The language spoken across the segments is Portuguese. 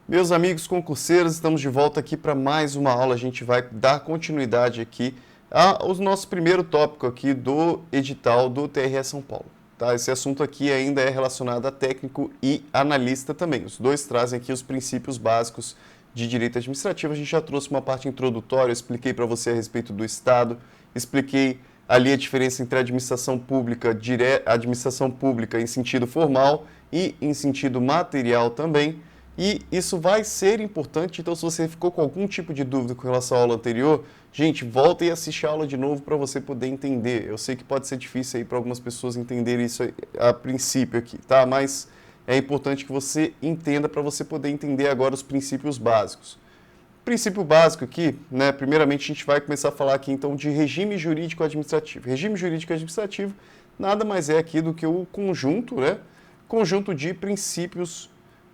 Meus amigos concurseiros, estamos de volta aqui para mais uma aula. A gente vai dar continuidade aqui ao nosso primeiro tópico aqui do edital do TRE São Paulo. Tá? Esse assunto aqui ainda é relacionado a técnico e analista também. Os dois trazem aqui os princípios básicos de direito administrativo. A gente já trouxe uma parte introdutória, eu expliquei para você a respeito do Estado, expliquei ali a diferença entre administração pública em sentido formal e em sentido material também. E isso vai ser importante, então se você ficou com algum tipo de dúvida com relação à aula anterior, gente, volta e assiste a aula de novo para você poder entender. Eu sei que pode ser difícil aí para algumas pessoas entenderem isso a princípio aqui, tá? Mas é importante que você entenda para você poder entender agora os princípios básicos. Princípio básico aqui, né? Primeiramente a gente vai começar a falar aqui então de regime jurídico administrativo. Regime jurídico administrativo nada mais é aqui do que o conjunto, né? Conjunto de princípios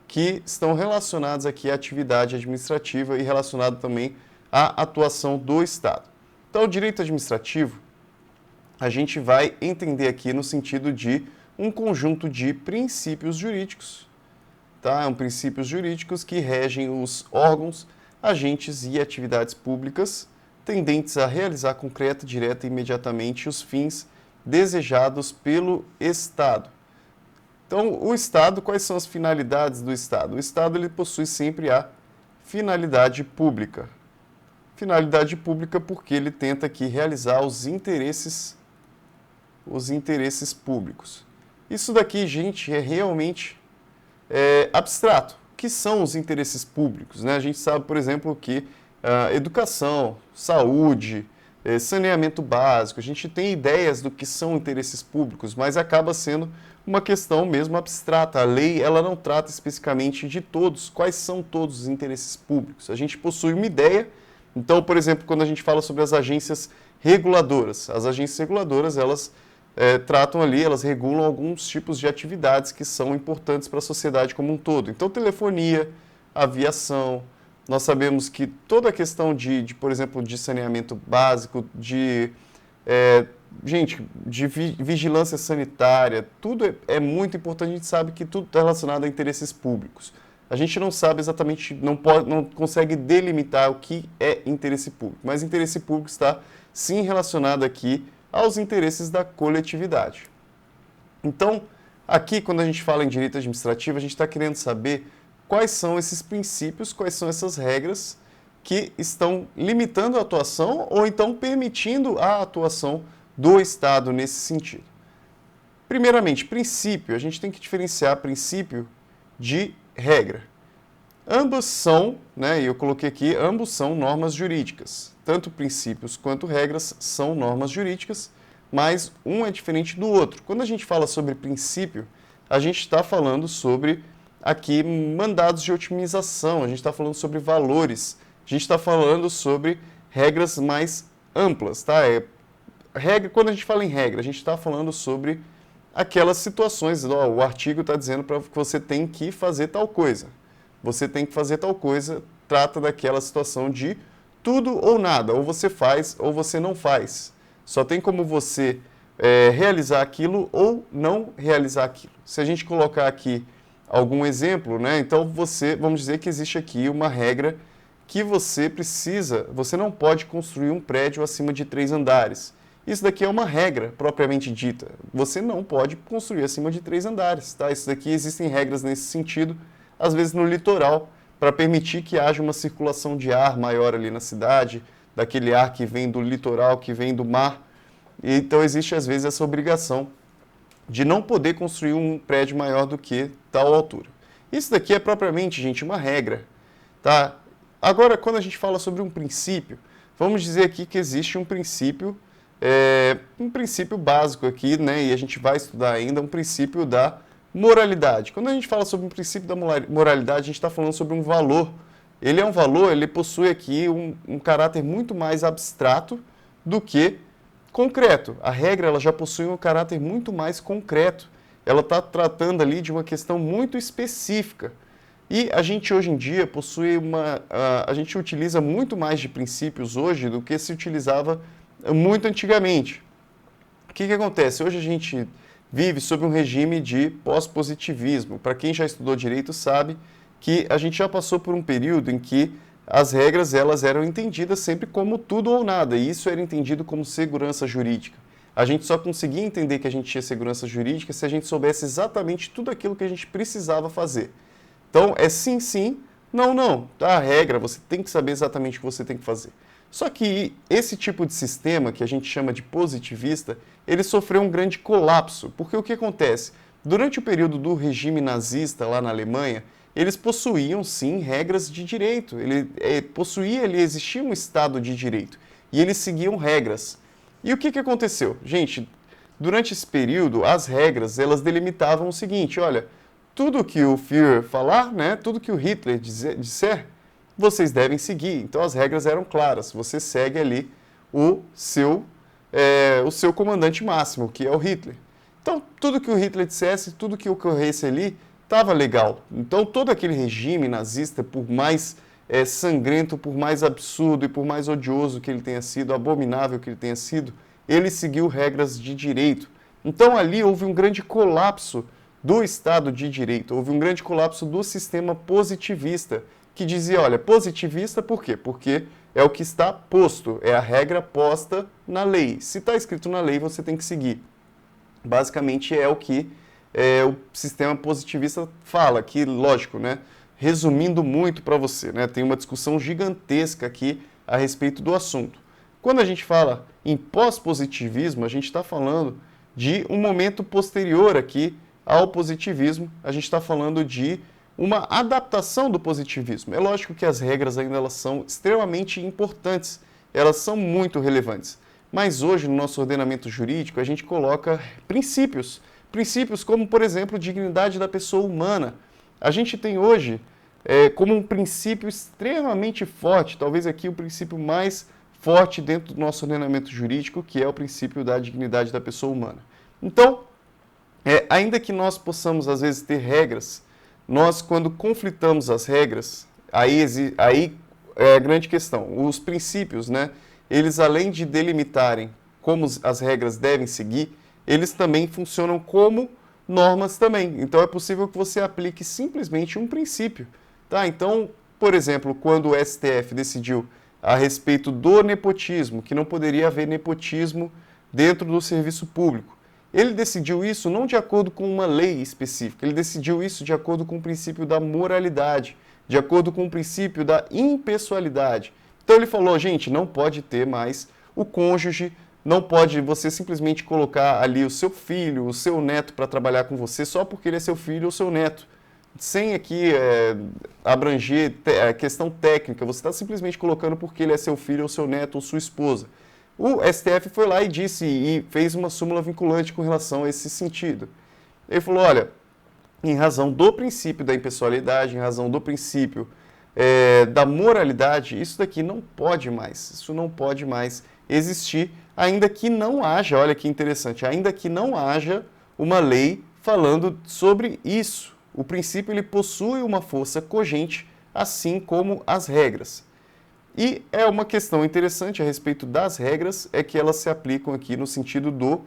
que estão relacionados aqui à atividade administrativa e relacionado também à atuação do Estado. Então, o direito administrativo, a gente vai entender aqui no sentido de um conjunto de princípios jurídicos, tá? Princípios jurídicos que regem os órgãos, agentes e atividades públicas tendentes a realizar concreta, direta e imediatamente os fins desejados pelo Estado. Então, o Estado, quais são as finalidades do Estado? O Estado ele possui sempre a finalidade pública. Finalidade pública porque ele tenta aqui realizar os interesses públicos. Isso daqui, gente, é realmente abstrato. O que são os interesses públicos? Né? A gente sabe, por exemplo, que educação, saúde, saneamento básico, a gente tem ideias do que são interesses públicos, mas acaba sendo uma questão mesmo abstrata. A lei ela não trata especificamente de todos, quais são todos os interesses públicos. A gente possui uma ideia, então, por exemplo, quando a gente fala sobre as agências reguladoras, as agências reguladoras, elas tratam ali, elas regulam alguns tipos de atividades que são importantes para a sociedade como um todo. Então, telefonia, aviação, nós sabemos que toda a questão por exemplo, de saneamento básico, de vigilância sanitária, tudo é muito importante, a gente sabe que tudo está relacionado a interesses públicos. A gente não sabe exatamente, não consegue delimitar o que é interesse público, mas interesse público está sim relacionado aqui aos interesses da coletividade. Então, aqui quando a gente fala em direito administrativo, a gente está querendo saber quais são esses princípios, quais são essas regras que estão limitando a atuação ou então permitindo a atuação do Estado nesse sentido. Primeiramente, princípio, a gente tem que diferenciar princípio de regra. Ambos são, e eu coloquei aqui, ambos são normas jurídicas. Tanto princípios quanto regras são normas jurídicas, mas um é diferente do outro. Quando a gente fala sobre princípio, a gente está falando sobre aqui mandados de otimização, a gente está falando sobre valores, a gente está falando sobre regras mais amplas, tá? Quando a gente fala em regra, a gente está falando sobre aquelas situações, o artigo está dizendo que você tem que fazer tal coisa. Você tem que fazer tal coisa, trata daquela situação de tudo ou nada, ou você faz ou você não faz. Só tem como você realizar aquilo ou não realizar aquilo. Se a gente colocar aqui algum exemplo, então vamos dizer que existe aqui uma regra que você não pode construir um prédio acima de 3 andares. Isso daqui é uma regra propriamente dita. Você não pode construir acima de 3 andares, tá? Isso daqui existem regras nesse sentido, às vezes no litoral, para permitir que haja uma circulação de ar maior ali na cidade, daquele ar que vem do litoral, que vem do mar. Então existe às vezes essa obrigação de não poder construir um prédio maior do que tal altura. Isso daqui é propriamente, gente, uma regra, tá? Agora, quando a gente fala sobre um princípio, vamos dizer aqui que existe um princípio básico aqui, e a gente vai estudar ainda um princípio da moralidade. Quando a gente fala sobre um princípio da moralidade, a gente está falando sobre um valor. Ele é um valor, ele possui aqui um caráter muito mais abstrato do que concreto. A regra ela já possui um caráter muito mais concreto. Ela está tratando ali de uma questão muito específica. E a gente hoje em dia a gente utiliza muito mais de princípios hoje do que se utilizava muito antigamente. O que acontece? Hoje a gente vive sob um regime de pós-positivismo. Para quem já estudou direito sabe que a gente já passou por um período em que as regras elas eram entendidas sempre como tudo ou nada, e isso era entendido como segurança jurídica. A gente só conseguia entender que a gente tinha segurança jurídica se a gente soubesse exatamente tudo aquilo que a gente precisava fazer. Então, é sim, sim, não, não. A regra, você tem que saber exatamente o que você tem que fazer. Só que esse tipo de sistema, que a gente chama de positivista, ele sofreu um grande colapso. Porque o que acontece? Durante o período do regime nazista lá na Alemanha, eles possuíam, sim, regras de direito. Existia um Estado de direito. E eles seguiam regras. E o que aconteceu? Gente, durante esse período, as regras, elas delimitavam o seguinte, olha, tudo que o Führer falar, né, tudo que o Hitler disser, vocês devem seguir. Então as regras eram claras, você segue ali o seu comandante máximo, que é o Hitler. Então tudo que o Hitler dissesse, tudo que ocorresse ali, estava legal. Então todo aquele regime nazista, por mais sangrento, por mais absurdo e por mais odioso que ele tenha sido, abominável que ele tenha sido, ele seguiu regras de direito. Então ali houve um grande colapso do Estado de Direito, houve um grande colapso do sistema positivista, que dizia, olha, positivista por quê? Porque é o que está posto, é a regra posta na lei. Se está escrito na lei, você tem que seguir. Basicamente é o que o sistema positivista fala, que, lógico, né? Resumindo muito para você, né? Tem uma discussão gigantesca aqui a respeito do assunto. Quando a gente fala em pós-positivismo, a gente está falando de um momento posterior aqui ao positivismo, a gente está falando de uma adaptação do positivismo. É lógico que as regras ainda elas são extremamente importantes, elas são muito relevantes, mas hoje no nosso ordenamento jurídico a gente coloca princípios como, por exemplo, dignidade da pessoa humana. A gente tem hoje como um princípio extremamente forte, talvez aqui o princípio mais forte dentro do nosso ordenamento jurídico, que é o princípio da dignidade da pessoa humana. Então, ainda que nós possamos, às vezes, ter regras, nós, quando conflitamos as regras, aí é a grande questão. Os princípios, né, eles, além de delimitarem como as regras devem seguir, eles também funcionam como normas também. Então, é possível que você aplique simplesmente um princípio. Tá? Então, por exemplo, quando o STF decidiu a respeito do nepotismo, que não poderia haver nepotismo dentro do serviço público, ele decidiu isso não de acordo com uma lei específica, ele decidiu isso de acordo com o princípio da moralidade, de acordo com o princípio da impessoalidade. Então ele falou, gente, não pode ter mais o cônjuge, não pode você simplesmente colocar ali o seu filho, o seu neto para trabalhar com você só porque ele é seu filho ou seu neto. Sem aqui abranger a questão técnica, você está simplesmente colocando porque ele é seu filho ou seu neto ou sua esposa. O STF foi lá e disse e fez uma súmula vinculante com relação a esse sentido. Ele falou, olha, em razão do princípio da impessoalidade, em razão do princípio da moralidade, isso daqui não pode mais, isso não pode mais existir, ainda que não haja, olha que interessante, ainda que não haja uma lei falando sobre isso. O princípio ele possui uma força cogente, assim como as regras. E é uma questão interessante a respeito das regras, é que elas se aplicam aqui no sentido do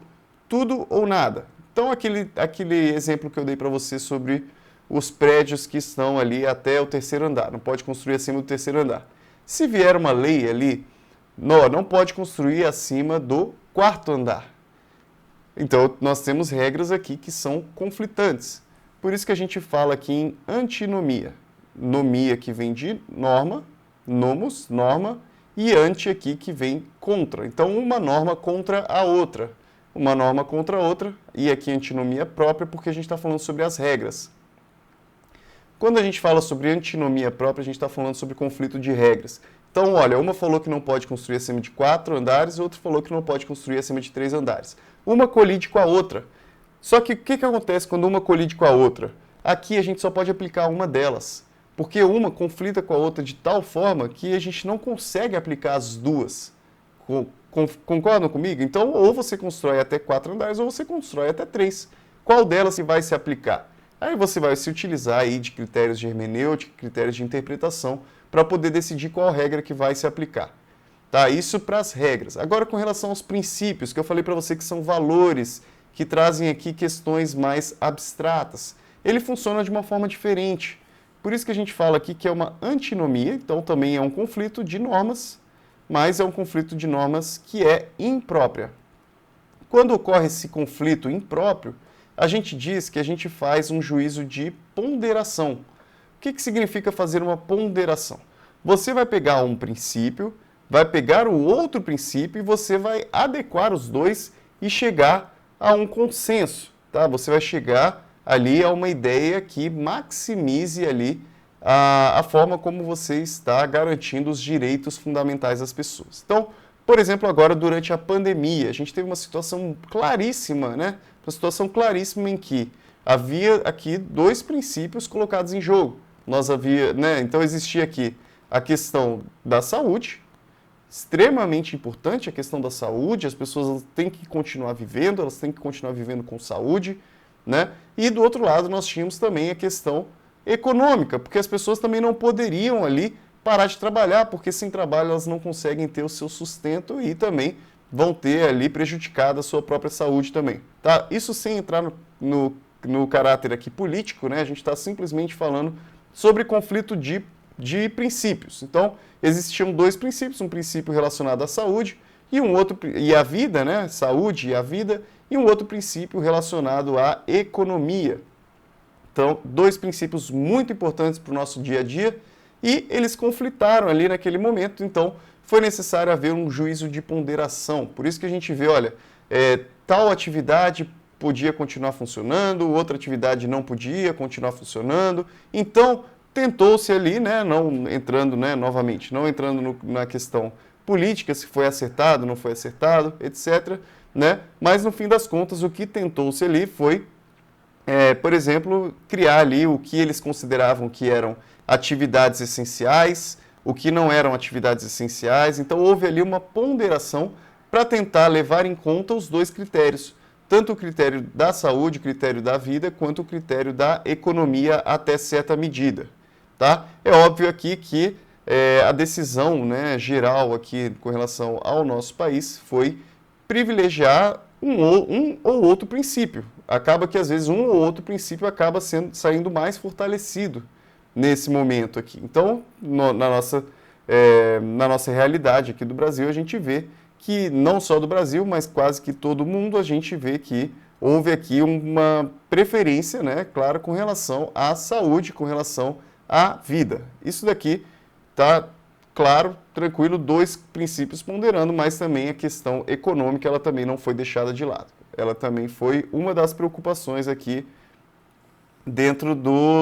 tudo ou nada. Então, aquele exemplo que eu dei para você sobre os prédios que estão ali até o 3º andar, não pode construir acima do 3º andar. Se vier uma lei ali, não pode construir acima do 4º andar. Então, nós temos regras aqui que são conflitantes. Por isso que a gente fala aqui em antinomia. Nomia que vem de norma, nomos, norma, e anti aqui que vem contra. Então, uma norma contra a outra. Uma norma contra a outra, e aqui antinomia própria, porque a gente está falando sobre as regras. Quando a gente fala sobre antinomia própria, a gente está falando sobre conflito de regras. Então, olha, uma falou que não pode construir acima de 4 andares, outra falou que não pode construir acima de 3 andares. Uma colide com a outra. Só que o que acontece quando uma colide com a outra? Aqui a gente só pode aplicar uma delas, porque uma conflita com a outra de tal forma que a gente não consegue aplicar as duas. Concordam comigo? Então, ou você constrói até 4 andares, ou você constrói até 3. Qual delas que vai se aplicar? Aí você vai se utilizar aí de critérios de hermenêutica, critérios de interpretação, para poder decidir qual regra que vai se aplicar. Tá? Isso para as regras. Agora, com relação aos princípios, que eu falei para você que são valores que trazem aqui questões mais abstratas. Ele funciona de uma forma diferente. Por isso que a gente fala aqui que é uma antinomia, então também é um conflito de normas, mas é um conflito de normas que é imprópria. Quando ocorre esse conflito impróprio, a gente diz que a gente faz um juízo de ponderação. O que significa fazer uma ponderação? Você vai pegar um princípio, vai pegar o outro princípio e você vai adequar os dois e chegar a um consenso, tá? Você vai chegar ali a uma ideia que maximize ali a forma como você está garantindo os direitos fundamentais das pessoas. Então, por exemplo, agora durante a pandemia, a gente teve uma situação claríssima, né? Uma situação claríssima em que havia aqui dois princípios colocados em jogo. Então existia aqui a questão da saúde, extremamente importante a questão da saúde, as pessoas têm que continuar vivendo, elas têm que continuar vivendo com saúde, né? E do outro lado nós tínhamos também a questão econômica, porque as pessoas também não poderiam ali parar de trabalhar, porque sem trabalho elas não conseguem ter o seu sustento e vão ter ali prejudicada a sua própria saúde também, tá? Isso sem entrar no caráter aqui político, né? A gente está simplesmente falando sobre conflito de princípios. Então, existiam dois princípios, um princípio relacionado à saúde e à vida, né? Saúde e a vida, e um outro princípio relacionado à economia. Então, dois princípios muito importantes para o nosso dia a dia e eles conflitaram ali naquele momento, então foi necessário haver um juízo de ponderação. Por isso que a gente vê, olha, tal atividade podia continuar funcionando, outra atividade não podia continuar funcionando. Então, tentou-se ali, né, não entrando, né, novamente, não entrando na questão política, se foi acertado, não foi acertado, etc., né? Mas, no fim das contas, o que tentou-se ali foi, por exemplo, criar ali o que eles consideravam que eram atividades essenciais, o que não eram atividades essenciais. Então, houve ali uma ponderação para tentar levar em conta os dois critérios, tanto o critério da saúde, o critério da vida, quanto o critério da economia até certa medida. Tá? É óbvio aqui que a decisão, né, geral aqui com relação ao nosso país foi privilegiar um ou outro princípio. Acaba que às vezes um ou outro princípio acaba saindo mais fortalecido nesse momento aqui. Então, na nossa realidade aqui do Brasil, a gente vê que não só do Brasil, mas quase que todo mundo, a gente vê que houve aqui uma preferência, né, claro, com relação à saúde, com relação à vida. Isso daqui está, claro, tranquilo, dois princípios ponderando, mas também a questão econômica, ela também não foi deixada de lado. Ela também foi uma das preocupações aqui dentro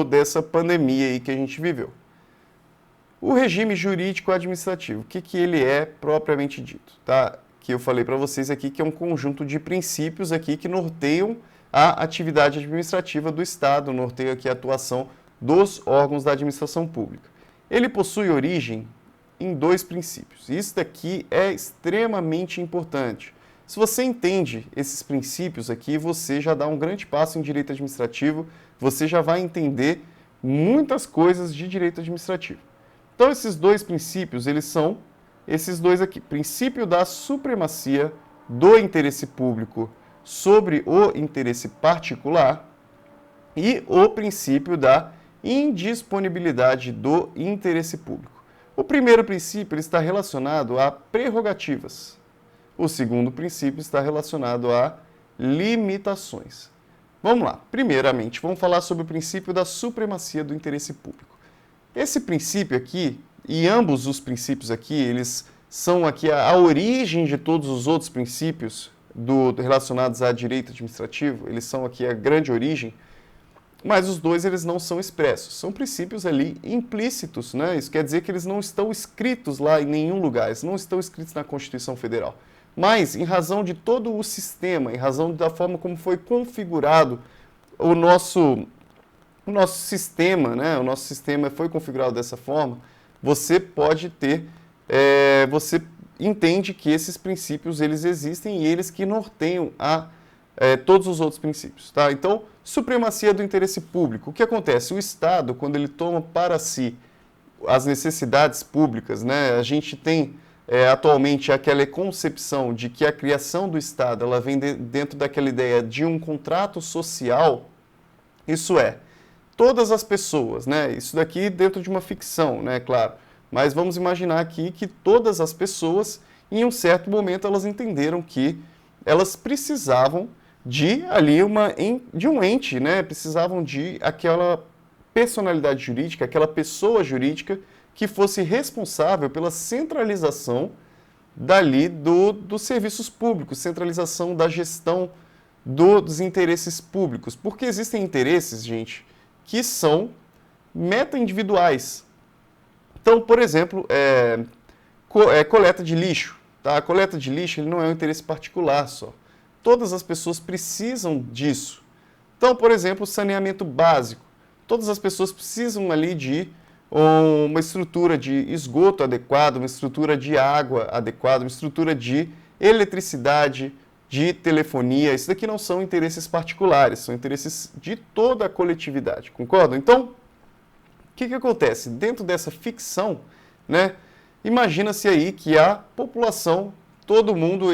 dessa pandemia aí que a gente viveu. O regime jurídico administrativo, o que ele é propriamente dito, tá? Que eu falei para vocês aqui que é um conjunto de princípios aqui que norteiam a atividade administrativa do Estado, norteiam aqui a atuação dos órgãos da administração pública. Ele possui origem em dois princípios. Isso daqui é extremamente importante. Se você entende esses princípios aqui, você já dá um grande passo em direito administrativo, você já vai entender muitas coisas de direito administrativo. Então, esses dois princípios, eles são esses dois aqui. Princípio da supremacia do interesse público sobre o interesse particular e o princípio da indisponibilidade do interesse público. O primeiro princípio ele está relacionado a prerrogativas. O segundo princípio está relacionado a limitações. Vamos lá. Primeiramente, vamos falar sobre o princípio da supremacia do interesse público. Esse princípio aqui, e ambos os princípios aqui, eles são aqui a origem de todos os outros princípios relacionados a direito administrativo, eles são aqui a grande origem, mas os dois eles não são expressos, são princípios ali implícitos, né? Isso quer dizer que eles não estão escritos lá em nenhum lugar, eles não estão escritos na Constituição Federal. Mas, em razão de todo o sistema, em razão da forma como foi configurado o nosso sistema, né? O nosso sistema foi configurado dessa forma, você pode ter, você entende que esses princípios eles existem e eles que norteiam todos os outros princípios. Tá? Então, supremacia do interesse público. O que acontece? O Estado, quando ele toma para si as necessidades públicas, né? A gente tem atualmente aquela concepção de que a criação do Estado ela vem dentro daquela ideia de um contrato social, isso é, todas as pessoas, né? Isso daqui dentro de uma ficção, né? Claro. Mas vamos imaginar aqui que todas as pessoas, em um certo momento, elas entenderam que elas precisavam de ali de um ente, né? Precisavam de aquela personalidade jurídica, aquela pessoa jurídica que fosse responsável pela centralização dali dos serviços públicos, centralização da gestão dos interesses públicos. Porque existem interesses, gente, que são meta-individuais. Então, por exemplo, coleta de lixo. Tá? A coleta de lixo ele não é um interesse particular só. Todas as pessoas precisam disso. Então, por exemplo, saneamento básico. Todas as pessoas precisam ali de uma estrutura de esgoto adequada, uma estrutura de água adequada, uma estrutura de eletricidade, de telefonia. Isso daqui não são interesses particulares, são interesses de toda a coletividade, concordam? Então, o que acontece? Dentro dessa ficção, né, imagina-se aí que a população, todo mundo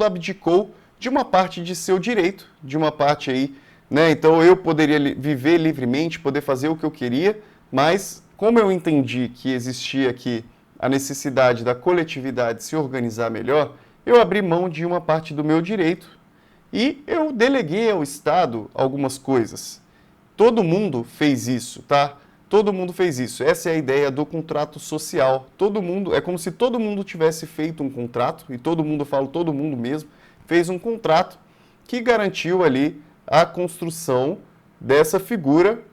abdicou de uma parte de seu direito, de uma parte aí, né, então eu poderia viver livremente, poder fazer o que eu queria, mas como eu entendi que existia aqui a necessidade da coletividade se organizar melhor, eu abri mão de uma parte do meu direito e eu deleguei ao Estado algumas coisas. Todo mundo fez isso, tá? Todo mundo fez isso. Essa é a ideia do contrato social. Todo mundo, é como se todo mundo tivesse feito um contrato, e todo mundo, eu falo todo mundo mesmo, fez um contrato que garantiu ali a construção dessa figura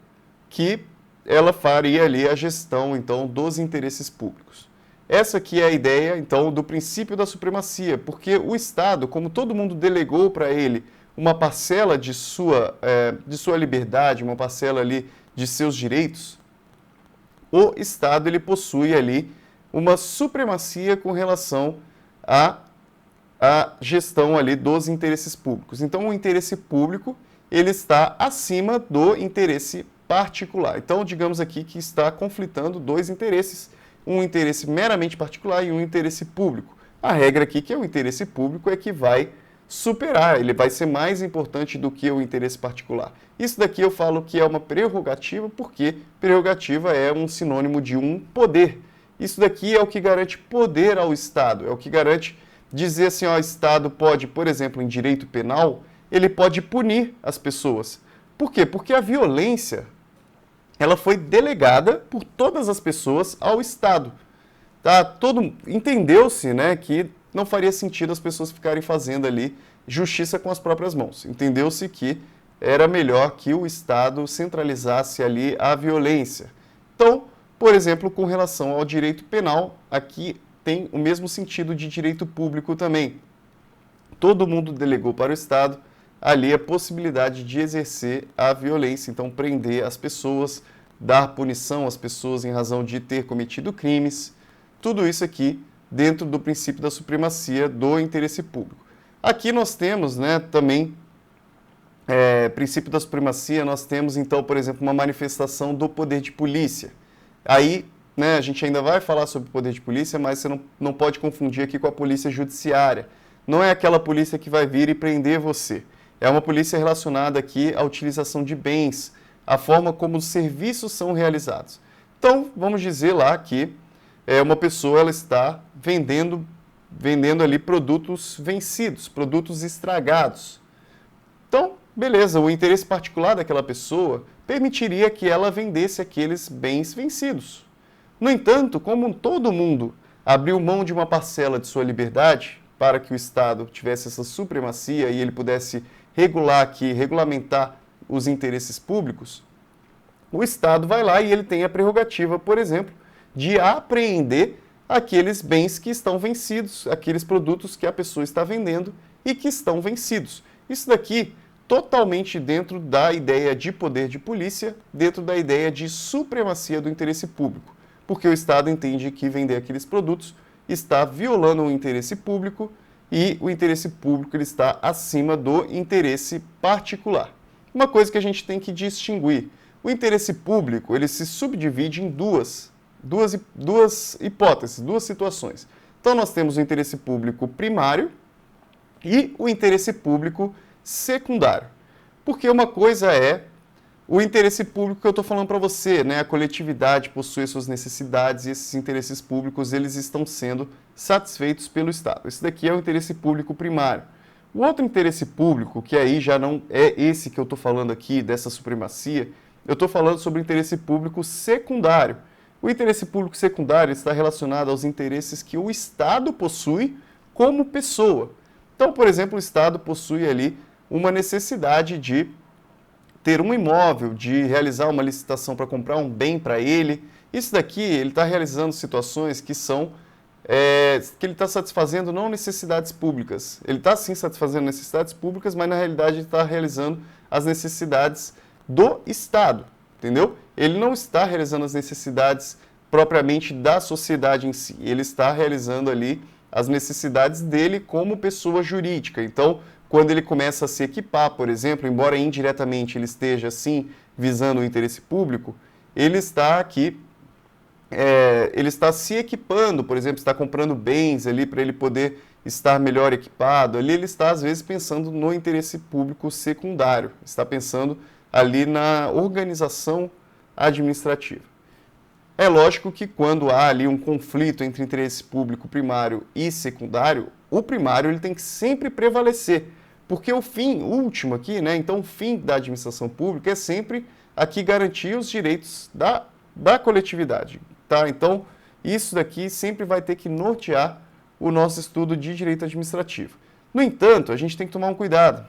que ela faria ali a gestão, então, dos interesses públicos. Essa aqui é a ideia, então, do princípio da supremacia, porque o Estado, como todo mundo delegou para ele uma parcela de sua liberdade, uma parcela ali de seus direitos, o Estado ele possui ali uma supremacia com relação à gestão ali dos interesses públicos. Então, o interesse público ele está acima do interesse particular. Então, digamos aqui que está conflitando dois interesses, um interesse meramente particular e um interesse público. A regra aqui que é o interesse público é que vai superar, ele vai ser mais importante do que o interesse particular. Isso daqui eu falo que é uma prerrogativa, porque prerrogativa é um sinônimo de um poder. Isso daqui é o que garante poder ao Estado, é o que garante dizer assim, ó, o Estado pode, por exemplo, em direito penal, ele pode punir as pessoas. Por quê? Porque a violência ela foi delegada por todas as pessoas ao Estado. Tá? Entendeu-se, né, que não faria sentido as pessoas ficarem fazendo ali justiça com as próprias mãos. Entendeu-se que era melhor que o Estado centralizasse ali a violência. Então, por exemplo, com relação ao direito penal, aqui tem o mesmo sentido de direito público também. Todo mundo delegou para o Estado ali a possibilidade de exercer a violência, então prender as pessoas, dar punição às pessoas em razão de ter cometido crimes, tudo isso aqui dentro do princípio da supremacia do interesse público. Aqui nós temos, né, também, princípio da supremacia, nós temos então, por exemplo, uma manifestação do poder de polícia. Aí, né, a gente ainda vai falar sobre o poder de polícia, mas você não pode confundir aqui com a polícia judiciária. Não é aquela polícia que vai vir e prender você. É uma polícia relacionada aqui à utilização de bens, a forma como os serviços são realizados. Então, vamos dizer lá que uma pessoa ela está vendendo ali produtos vencidos, produtos estragados. Então, beleza, o interesse particular daquela pessoa permitiria que ela vendesse aqueles bens vencidos. No entanto, como todo mundo abriu mão de uma parcela de sua liberdade para que o Estado tivesse essa supremacia e ele pudesse regular aqui, regulamentar os interesses públicos, o Estado vai lá e ele tem a prerrogativa, por exemplo, de apreender aqueles bens que estão vencidos, aqueles produtos que a pessoa está vendendo e que estão vencidos. Isso daqui totalmente dentro da ideia de poder de polícia, dentro da ideia de supremacia do interesse público, porque o Estado entende que vender aqueles produtos está violando o interesse público e o interesse público ele está acima do interesse particular. Uma coisa que a gente tem que distinguir, o interesse público ele se subdivide em duas hipóteses, duas situações. Então nós temos o interesse público primário e o interesse público secundário. Porque uma coisa é O interesse público que eu estou falando para você, né? A coletividade possui suas necessidades e esses interesses públicos eles estão sendo satisfeitos pelo Estado. Esse daqui é o interesse público primário. O outro interesse público, que aí já não é esse que eu estou falando aqui, dessa supremacia, eu estou falando sobre o interesse público secundário. O interesse público secundário está relacionado aos interesses que o Estado possui como pessoa. Então, por exemplo, o Estado possui ali uma necessidade de ter um imóvel, de realizar uma licitação para comprar um bem para ele. Isso daqui, ele está realizando situações que são, que ele está satisfazendo não necessidades públicas. Ele está sim satisfazendo necessidades públicas, mas na realidade ele está realizando as necessidades do Estado, entendeu? Ele não está realizando as necessidades propriamente da sociedade em si, ele está realizando ali as necessidades dele como pessoa jurídica. Então, quando ele começa a se equipar, por exemplo, embora indiretamente ele esteja, sim, visando o interesse público, ele está aqui, ele está se equipando, por exemplo, está comprando bens ali para ele poder estar melhor equipado. Ali ele está, às vezes, pensando no interesse público secundário, está pensando ali na organização administrativa. É lógico que quando há ali um conflito entre interesse público primário e secundário, o primário ele tem que sempre prevalecer, porque o fim último aqui, né, então o fim da administração pública é sempre aqui garantir os direitos da coletividade, tá? Então, isso daqui sempre vai ter que nortear o nosso estudo de direito administrativo. No entanto, a gente tem que tomar um cuidado,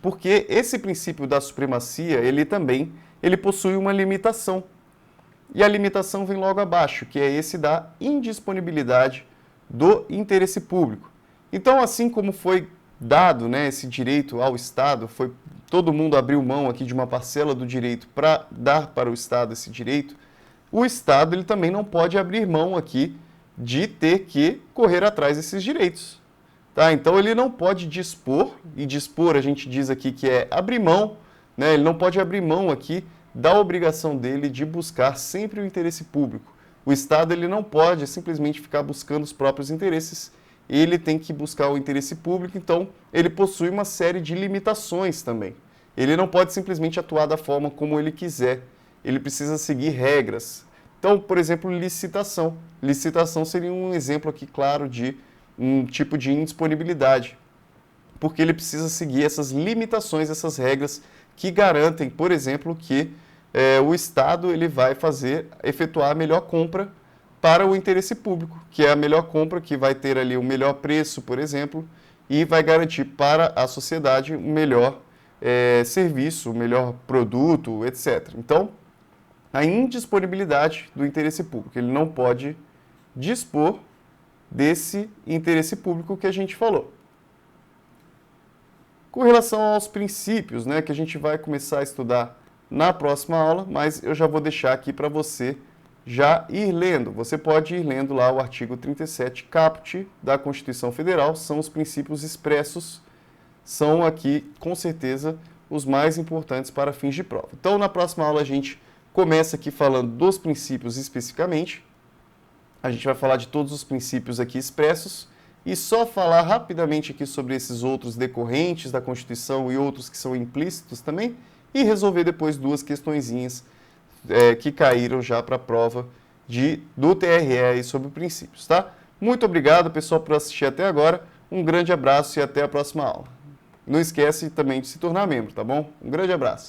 porque esse princípio da supremacia, ele possui uma limitação. E a limitação vem logo abaixo, que é esse da indisponibilidade do interesse público. Então, assim como foi dado, né, esse direito ao Estado, todo mundo abriu mão aqui de uma parcela do direito para dar para o Estado esse direito, o Estado ele também não pode abrir mão aqui de ter que correr atrás desses direitos. Tá? Então, ele não pode dispor, e dispor a gente diz aqui que é abrir mão, né, ele não pode abrir mão aqui da obrigação dele de buscar sempre o interesse público. O Estado ele não pode simplesmente ficar buscando os próprios interesses, ele tem que buscar o interesse público, então ele possui uma série de limitações também. Ele não pode simplesmente atuar da forma como ele quiser, ele precisa seguir regras. Então, por exemplo, licitação. Licitação seria um exemplo aqui claro de um tipo de indisponibilidade, porque ele precisa seguir essas limitações, essas regras que garantem, por exemplo, que o Estado ele vai efetuar a melhor compra para o interesse público, que é a melhor compra que vai ter ali o melhor preço, por exemplo, e vai garantir para a sociedade um melhor serviço, um melhor produto, etc. Então, a indisponibilidade do interesse público, ele não pode dispor desse interesse público que a gente falou. Com relação aos princípios, né, que a gente vai começar a estudar na próxima aula, mas eu já vou deixar aqui para você já ir lendo. Você pode ir lendo lá o artigo 37 caput da Constituição Federal, são os princípios expressos, são aqui, com certeza, os mais importantes para fins de prova. Então, na próxima aula, a gente começa aqui falando dos princípios especificamente, a gente vai falar de todos os princípios aqui expressos, e só falar rapidamente aqui sobre esses outros decorrentes da Constituição e outros que são implícitos também, e resolver depois duas questõezinhas que caíram já para a prova do TRE sobre princípios, tá? Muito obrigado, pessoal, por assistir até agora. Um grande abraço e até a próxima aula. Não esquece também de se tornar membro, tá bom? Um grande abraço.